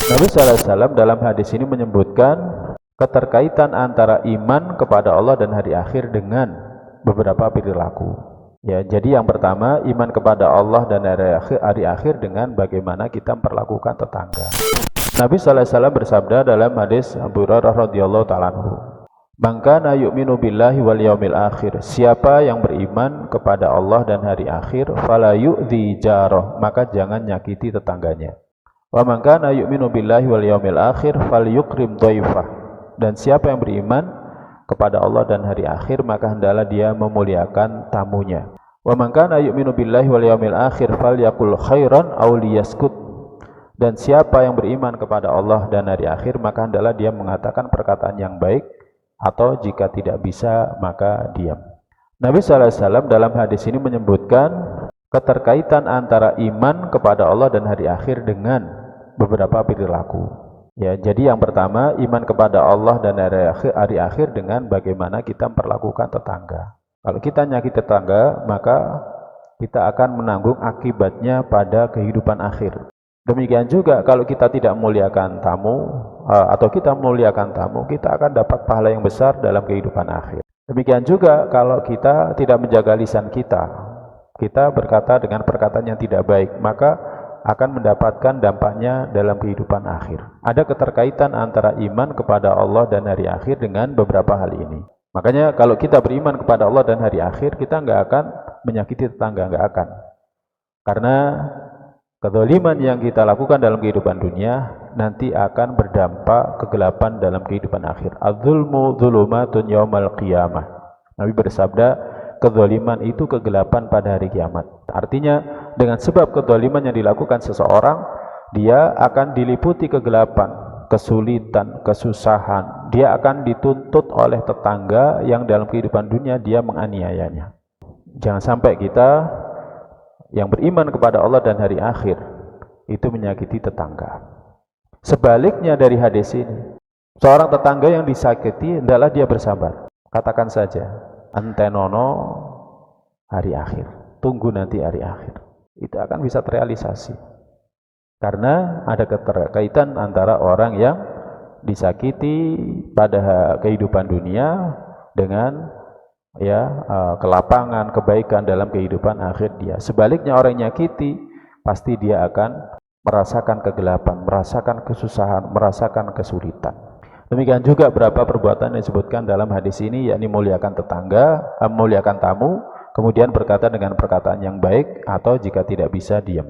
Nabi SAW dalam hadis ini menyebutkan keterkaitan antara iman kepada Allah dan hari akhir dengan beberapa perilaku. Ya, jadi yang pertama, iman kepada Allah dan hari akhir dengan bagaimana kita memperlakukan tetangga. Nabi SAW bersabda dalam hadis Abu Hurairah radhiyallahu ta'ala anhu, "Man kana yu'minu billahi wal yaumil akhir." Siapa yang beriman kepada Allah dan hari akhir, fala yu'dzi jarah, maka jangan nyakiti tetangganya. Wa man kana yu'minu billahi wal yaumil akhir falyukrim dhaifah. Dan siapa yang beriman kepada Allah dan hari akhir, maka hendaklah dia memuliakan tamunya. Wa man kana yu'minu billahi wal yaumil akhir falyakul khairan aw liyaskut. Dan siapa yang beriman kepada Allah dan hari akhir, maka hendaklah dia mengatakan perkataan yang baik, atau jika tidak bisa maka diam. Nabi SAW dalam hadis ini menyebutkan keterkaitan antara iman kepada Allah dan hari akhir dengan beberapa perilaku. Ya, jadi yang pertama, iman kepada Allah dan hari akhir dengan bagaimana kita memperlakukan tetangga. Kalau kita nyakiti tetangga, maka kita akan menanggung akibatnya pada kehidupan akhir. Demikian juga kalau kita tidak memuliakan tamu, atau kita memuliakan tamu, kita akan dapat pahala yang besar dalam kehidupan akhir. Demikian juga kalau kita tidak menjaga lisan kita berkata dengan perkataan yang tidak baik, maka akan mendapatkan dampaknya dalam kehidupan akhir. Ada keterkaitan antara iman kepada Allah dan hari akhir dengan beberapa hal ini. Makanya kalau kita beriman kepada Allah dan hari akhir, kita nggak akan menyakiti tetangga, nggak akan. Karena kezaliman yang kita lakukan dalam kehidupan dunia nanti akan berdampak kegelapan dalam kehidupan akhir. Az-zulmu dzulumatun yaumal qiyamah. Nabi bersabda, kezaliman itu kegelapan pada hari kiamat. Artinya dengan sebab kezaliman yang dilakukan seseorang, dia akan diliputi kegelapan, kesulitan, kesusahan. Dia akan dituntut oleh tetangga yang dalam kehidupan dunia dia menganiayanya. Jangan sampai kita yang beriman kepada Allah dan hari akhir itu menyakiti tetangga. Sebaliknya dari hadis ini, seorang tetangga yang disakiti hendaklah dia bersabar. Katakan saja, antenono hari akhir, tunggu nanti hari akhir. Itu akan bisa terrealisasi. Karena ada keterkaitan antara orang yang disakiti pada kehidupan dunia dengan kelapangan, kebaikan dalam kehidupan akhir dia. Sebaliknya orang yang nyakiti, pasti dia akan merasakan kegelapan, merasakan kesusahan, merasakan kesulitan. Demikian juga berapa perbuatan yang disebutkan dalam hadis ini, yakni muliakan tetangga, muliakan tamu, kemudian berkata dengan perkataan yang baik, atau jika tidak bisa diam.